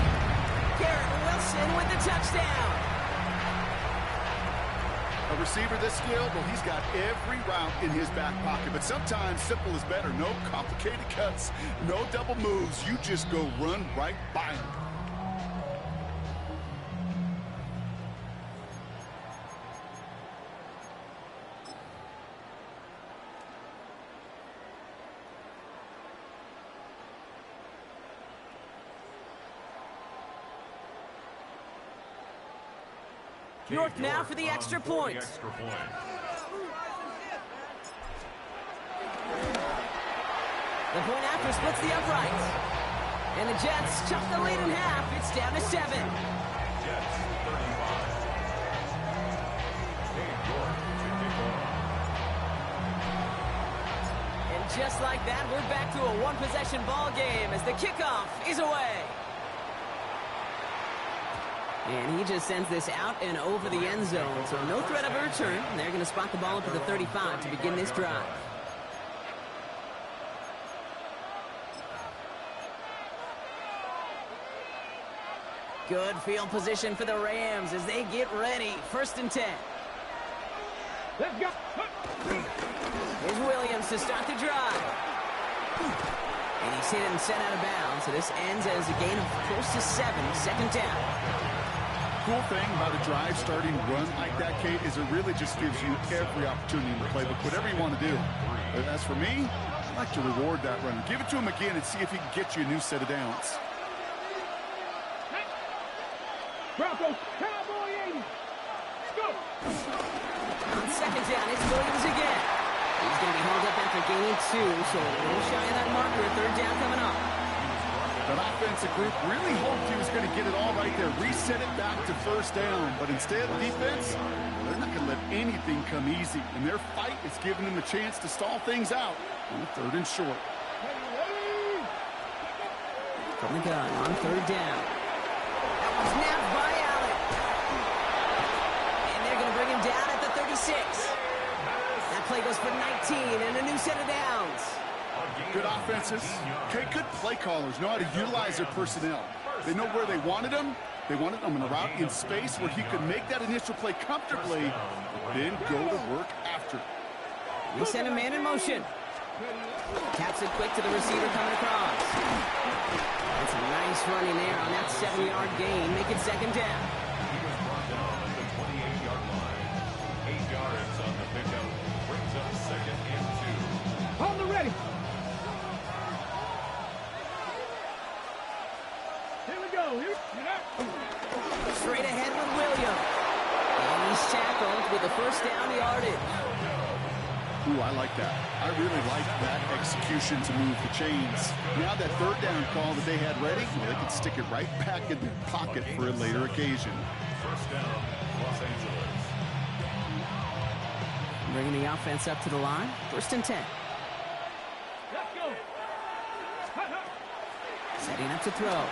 Garrett Wilson with the touchdown. A receiver this skilled, well, he's got every route in his back pocket. But sometimes simple is better. No complicated cuts, no double moves. You just go run right by him. York now for the extra point. The point after splits the uprights. And the Jets chop the lead in half. It's down to 7. Jets 35. Dave York to kick off. And just like that, we're back to a one-possession ball game as the kickoff is away. And he just sends this out and over the end zone. So no threat of a return. They're going to spot the ball up to the 35 to begin this drive. Good field position for the Rams as they get ready. 1st and 10. Let's go. Here's Williams to start the drive. And he's hit and sent out of bounds. So this ends as a gain of close to 7. 2nd down. Cool thing about a drive starting run like that, Kate, is it really just gives you every opportunity in the playbook, whatever you want to do. But as for me, I like to reward that run. Give it to him again and see if he can get you a new set of downs. Broncos, Cowboy 80. Let's go. On 2nd down, it's Williams again. He's going to be held up after gaining 2, so a little shy of that marker. 3rd down coming up. That offensive group really hoped he was going to get it all right there, reset it back to 1st down. But instead, defense, they're not going to let anything come easy. And their fight is giving them a chance to stall things out on 3rd and short. From the gun on 3rd down. That one's nabbed by Allen. And they're going to bring him down at the 36. That play goes for 19 and a new set of downs. Good offenses. Okay, good play callers know how to utilize their personnel. They know where they wanted them. They wanted them in a route in space where he could make that initial play comfortably, then go to work after. They send a man in motion. Taps it quick to the receiver coming across. That's a nice run in there on that 7-yard gain. Make it 2nd down. He was brought down at the 28-yard line. 8 yards on the pickup. Brings up 2nd and 2. Hold the ready. Here we go. Straight ahead with Williams. And he's tackled with the 1st down yardage. Ooh, I like that. I really like that execution to move the chains. Now that 3rd down call that they had ready, well, they could stick it right back in their pocket for a later occasion. 1st down, Los Angeles. Bringing the offense up to the line. 1st and 10. Let's go. Setting up to throw.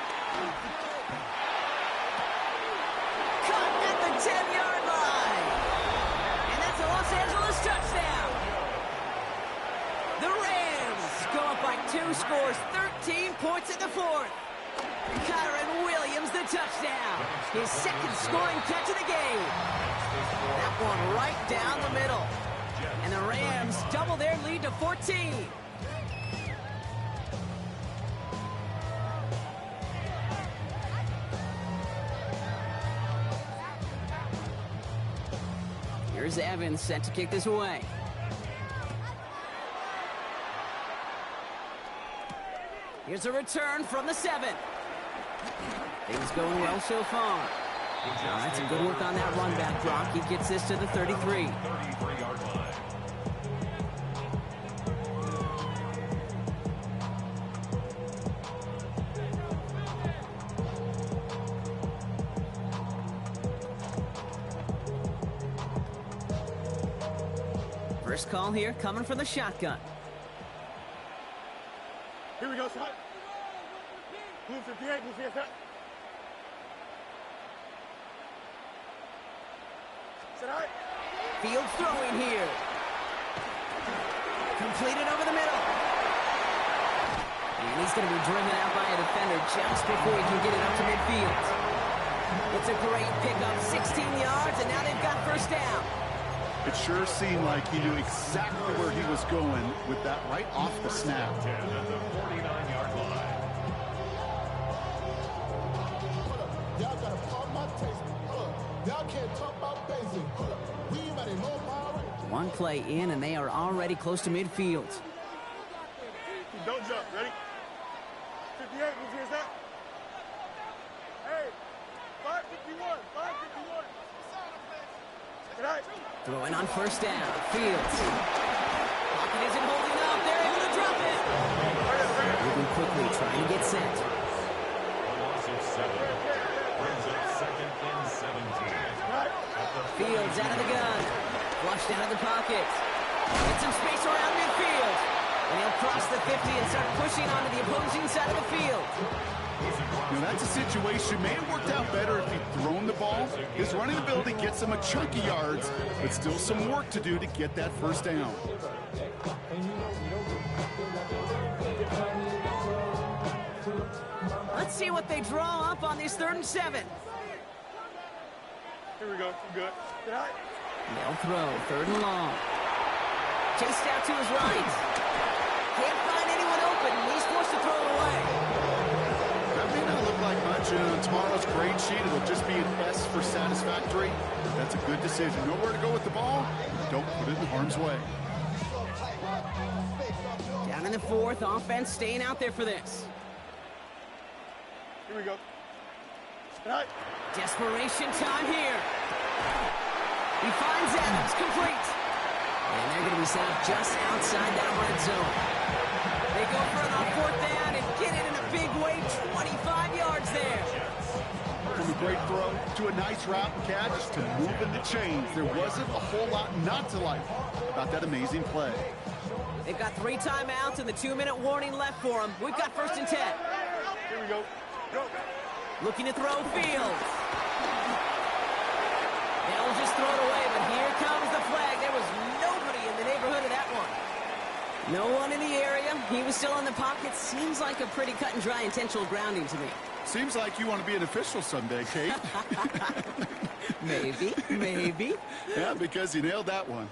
Caught at the 10-yard line. And that's a Los Angeles touchdown. 2 scores 13 points in the fourth. Kyron Williams, the touchdown. His second scoring catch of the game. That one right down the middle. And the Rams double their lead to 14. Here's Evans set to kick this away. Here's a return from the 7. Things going well so far. All right, some good work on that run back, Brock. He gets this to the 33. 33-yard line. First call here coming from the shotgun. Here we go, son. Blue 58, blue 58. Sit out. Fields throwing here. Completed over the middle. And he's going to be driven out by a defender just before he can get it up to midfield. It's a great pickup, 16 yards, and now they've got first down. It sure seemed like he knew exactly where he was going with that right off the snap. 10 at the 49-yard line. Y'all gotta pump my taste. Y'all can't talk about basic. We ain't no power. One play in, and they are already close to midfield. Don't jump. Ready? 58, who's here's that? Hey, 551, 551. Sit out. Throwing on first down. Fields. Pocket isn't holding up. They're able to drop it. Moving quickly, trying to get set. A loss of 7. Brings up second and 17. Fields out of the gun. Flushed out of the pocket. Get some space around midfield. And he'll cross the 50 and start pushing onto the opposing side of the field. You know, that's a situation. May have worked out better if he'd thrown the ball. His running ability gets him a chunk of yards, but still some work to do to get that first down. Let's see what they draw up on this 3rd and 7. Here we go. Good. Sit out. They'll throw, 3rd and long. Chased out to his right. Can't find anyone open, and he's forced to throw it away. That may not look like much, and on tomorrow's grade sheet, it'll just be an S for satisfactory. That's a good decision. Know where to go with the ball. Don't put it in harm's way. Down in the 4th, offense staying out there for this. Here we go. Sit out. Desperation time here. He finds Evans, complete. And they're going to be set up just outside that red zone. They go for it on 4th down and get it in a big way, 25 yards there. From a great throw to a nice route and catch to moving the chains. There wasn't a whole lot not to like about that amazing play. They've got 3 timeouts and the 2-minute warning left for them. We've got 1st and 10. Here we go. Go. Looking to throw Fields. They'll just throw it away, but here comes the flag. There was nobody in the neighborhood of that one. No one in the area. He was still in the pocket. Seems like a pretty cut and dry intentional grounding to me. Seems like you want to be an official someday, Kate. Maybe, maybe. Yeah, because you nailed that one.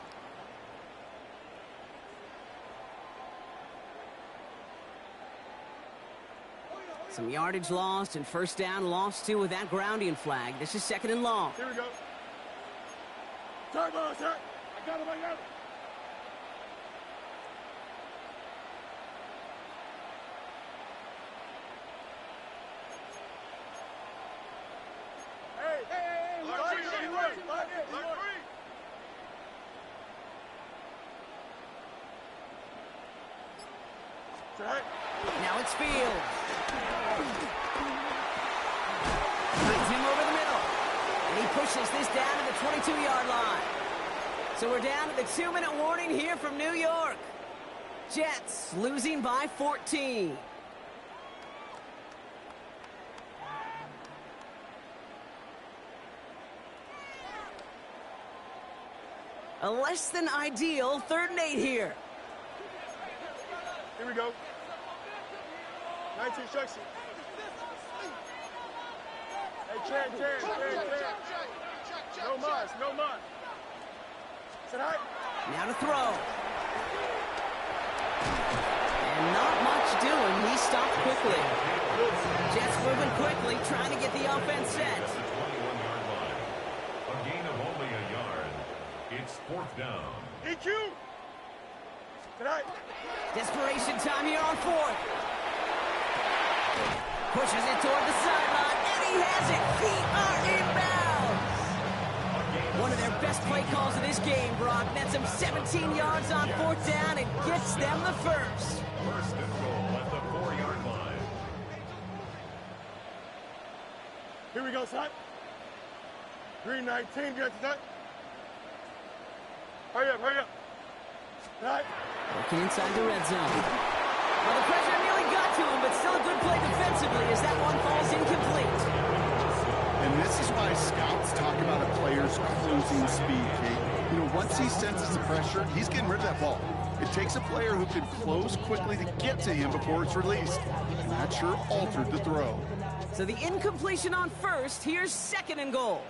Some yardage lost and first down lost too with that grounding flag. This is 2nd and long. Here we go. Sorry, boss, sir. I got him. Hey. Look free. Now it's Fields. Finds him over the middle. And he pushes this down to the 22-yard line. So we're down to the 2-minute warning here from New York. Jets losing by 14. A less than ideal 3rd and 8 here. Here we go. instruction. Hey, Chad. No mas. Sit high. Now to throw. And not much doing. He stopped quickly. Jets moving quickly, trying to get the offense set. The 21-yard line. A gain of only a yard. It's 4th down. EQ. Sit high. Desperation time here on 4th. Pushes it toward the sideline, and he has it. Feet are inbounds. One of their best play calls of this game, Brock. Nets them 17 yards on 4th down and gets them the first. First and goal at the 4-yard line. Here we go, son. Green 19, get to that. Hurry up. Right. Working inside the red zone. Well, the pressure nearly got to him, but still a good play defensively as that one falls incomplete. And this is why scouts talk about a player's closing speed, Kate. You know, once he senses the pressure, he's getting rid of that ball. It takes a player who can close quickly to get to him before it's released. And that sure altered the throw. So the incompletion on first. Here's 2nd and goal.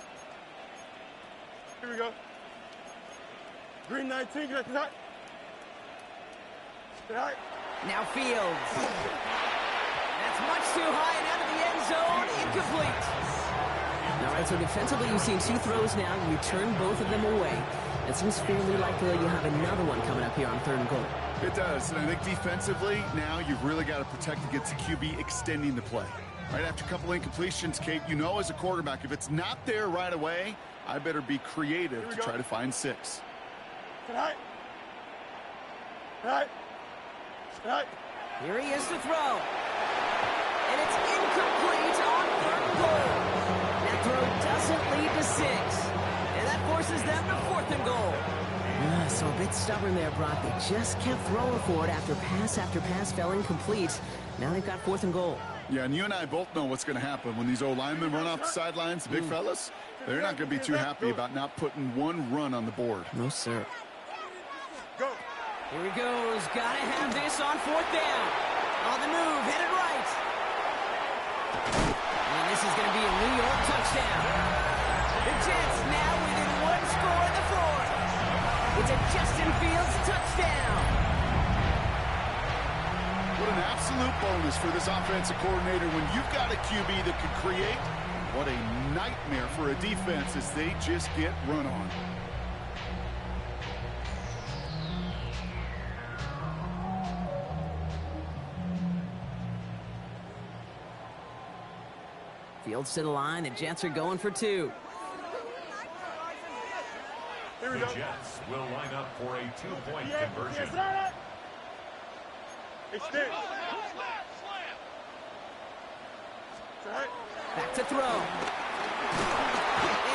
Here we go. Green 19, get to that. Right. Now Fields. That's much too high and out of the end zone. Incomplete. All right, so defensively you've seen 2 throws now. You return both of them away. It seems fairly likely you have another one coming up here on 3rd and goal. It does, and I think defensively, now you've really got to protect against the QB extending the play. Right after a couple incompletions, Kate, you know as a quarterback, if it's not there right away, I better be creative to try to find 6. Right. Here he is to throw. And it's incomplete on 3rd and goal. That throw doesn't lead to 6. And that forces them to 4th and goal. So a bit stubborn there, Brock. They just kept throwing for it after pass fell incomplete. Now they've got 4th and goal. Yeah, and you and I both know what's going to happen when these O-linemen run off the sidelines, the big fellas. They're not going to be too happy about not putting one run on the board. No, sir. Go. Here he goes. Gotta have this on 4th down. On the move, headed right. And this is going to be a New York touchdown. The Jets now within 1 score in the 4th. It's a Justin Fields touchdown. What an absolute bonus for this offensive coordinator when you've got a QB that can create. What a nightmare for a defense as they just get run on. Fields to the line. The Jets are going for 2. Here we The go. Jets will line up for a 2-point Yeah, conversion. yes, extend. Right. Back to throw. And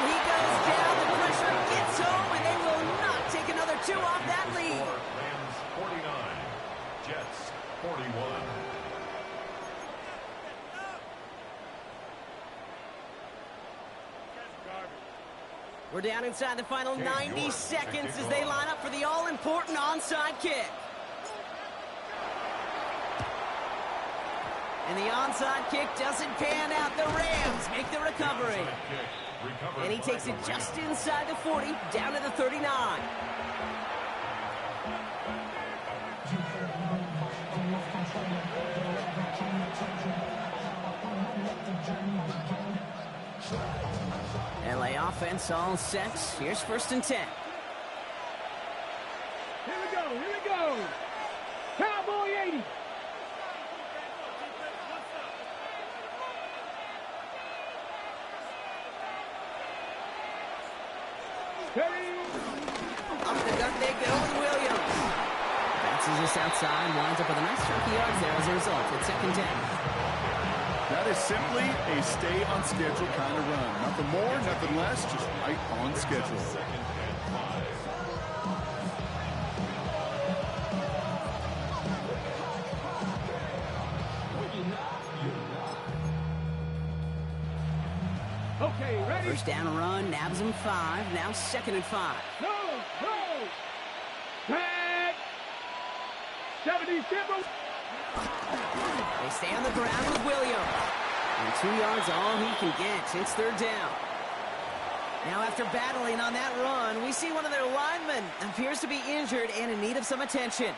he goes down. The pressure gets home, and they will not take another 2 off that lead. Rams 49, Jets 41. We're down inside the final 90 seconds as they line up for the all-important onside kick. And the onside kick doesn't pan out. The Rams make the recovery. And he takes it just inside the 40, down to the 39. LA offense all set. Here's 1st and 10. Here we go. Cowboy 80. Up the gut they go with Williams. Bounces this outside, winds up with a nice chunk of yards there as a result. It's 2nd and 10. That is simply a stay on schedule kind of run. Nothing more, nothing less, just right on schedule. Okay, ready? First down run, nabs him 5. Now 2nd and 5. Go! Tag! 70 They stay on the ground with Williams. And 2 yards, all he can get. It's third down. Now, after battling on that run, we see one of their linemen appears to be injured and in need of some attention.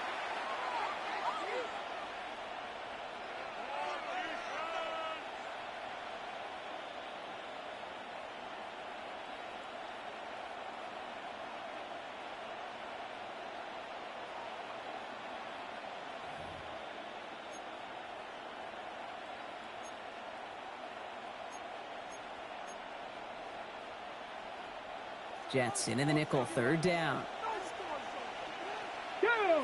Jets into the nickel, third down. Go!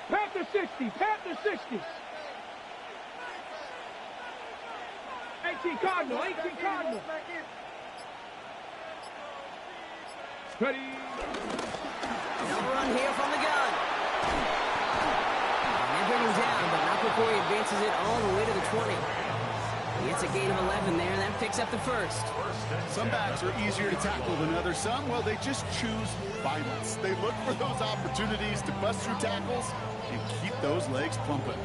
Panther 60, Panther 60. 18 Cardinal, 18 Cardinal. Ready. No run here from the gun. And they bring him down, but not before he advances it all the way to the 20. He gets a gain of 11 there, and that picks up the first. Some backs are easier to tackle than others. Some, well, they just choose violence. They look for those opportunities to bust through tackles and keep those legs pumping.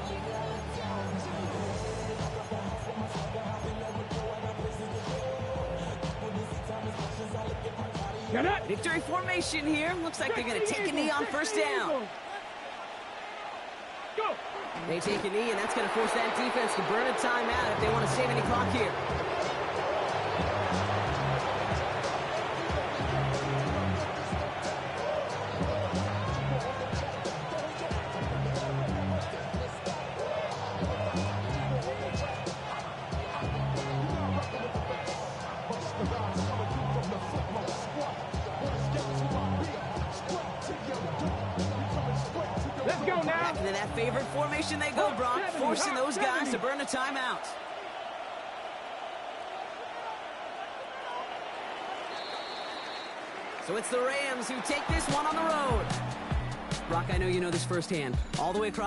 Victory formation here. Looks like they're going to take a knee on first down. Go! They take a knee, and that's going to force that defense to burn a timeout if they want to save any clock here. Let's go now. Back into that favorite formation they go, Brock, forcing those guys to burn a timeout. So it's the Rams who take this one on the road. Brock, I know you know this firsthand. All the way across